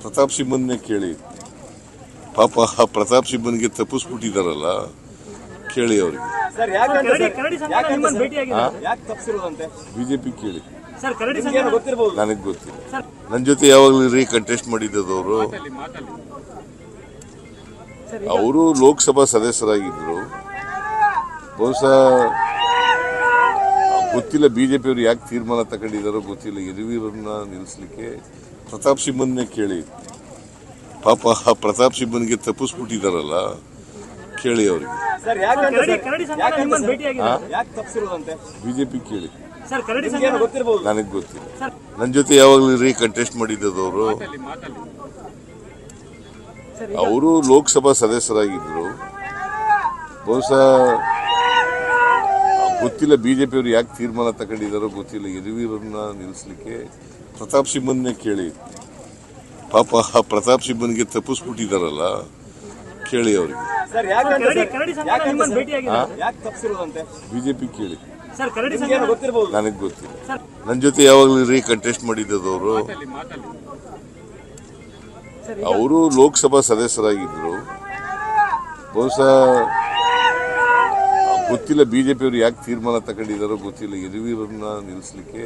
ಪ್ರತಾಪ್ ಸಿಂಹನ್ನೇ ಕೇಳಿ. ಪಾಪ ಆ ಪ್ರತಾಪ್ ಸಿಂಹನ್ಗೆ ತಪ್ಪಿಸ್ಬಿಟ್ಟಿದಾರಲ್ಲ, ಕೇಳಿ ಅವ್ರಿಗೆ. ಬಿಜೆಪಿ ಕೇಳಿ, ನನಗೆ ಗೊತ್ತಿಲ್ಲ. ನನ್ನ ಜೊತೆ ಯಾವಾಗಲೂ ಕಂಟೆಸ್ಟ್ ಮಾಡಿದ್ದವರು. ಅವರು ಲೋಕಸಭಾ ಸದಸ್ಯರಾಗಿದ್ರು. ಬಹುಶಃ ಗೊತ್ತಿಲ್ಲ ಬಿಜೆಪಿ ಅವರು ಯಾಕೆ ತೀರ್ಮಾನ ತಗೊಂಡಿದ್ದಾರೋ ಗೊತ್ತಿಲ್ಲ. ಯದುವೀರನ್ನ ನಿಲ್ಲಿಸಲಿಕ್ಕೆ ಪ್ರತಾಪ್ ಸಿಂಹನ್ನೇ ಕೇಳಿ. ಪಾಪ ಆ ಪ್ರತಾಪ್ ಸಿಂಹನ್ಗೆ ತಪ್ಪಿಸ್ಬಿಟ್ಟಿದಾರಲ್ಲ, ಕೇಳಿ ಅವ್ರಿಗೆ. ಬಿಜೆಪಿ ಕೇಳಿ, ನನಗೆ ಗೊತ್ತಿಲ್ಲ. ನನ್ನ ಜೊತೆ ಯಾವಾಗಲೂ ಕಂಟೆಸ್ಟ್ ಮಾಡಿದ್ದವರು. ಅವರು ಲೋಕಸಭಾ ಸದಸ್ಯರಾಗಿದ್ರು. ಬಹುಶಃ ಗೊತ್ತಿಲ್ಲ ಬಿಜೆಪಿ ಅವರು ಯಾಕೆ ತೀರ್ಮಾನ ತಗೊಂಡಿದ್ದಾರೋ ಗೊತ್ತಿಲ್ಲ. ಯದುವೀರನ್ನ ನಿಲ್ಲಿಸಲಿಕ್ಕೆ ಪ್ರತಾಪ್ ಸಿಂಹನ್ನೇ ಕೇಳಿ. ಪಾಪ ಆ ಪ್ರತಾಪ್ ಸಿಂಹನ್ಗೆ ತಪ್ಪಿಸ್ಬಿಟ್ಟಿದಾರಲ್ಲ, ಕೇಳಿ ಅವ್ರಿಗೆ. ಬಿಜೆಪಿ ಕೇಳಿ, ನನಗೆ ಗೊತ್ತಿಲ್ಲ. ನನ್ನ ಜೊತೆ ಯಾವಾಗಲೂ ಕಂಟೆಸ್ಟ್ ಮಾಡಿದ್ದವರು. ಅವರು ಲೋಕಸಭಾ ಸದಸ್ಯರಾಗಿದ್ರು. ಬಹುಶಃ ಗೊತ್ತಿಲ್ಲ ಬಿಜೆಪಿ ಅವರು ಯಾಕೆ ತೀರ್ಮಾನ ತಗೊಂಡಿದ್ದಾರೋ ಗೊತ್ತಿಲ್ಲ. ಯದುವೀರನ್ನ ನಿಲ್ಲಿಸಲಿಕ್ಕೆ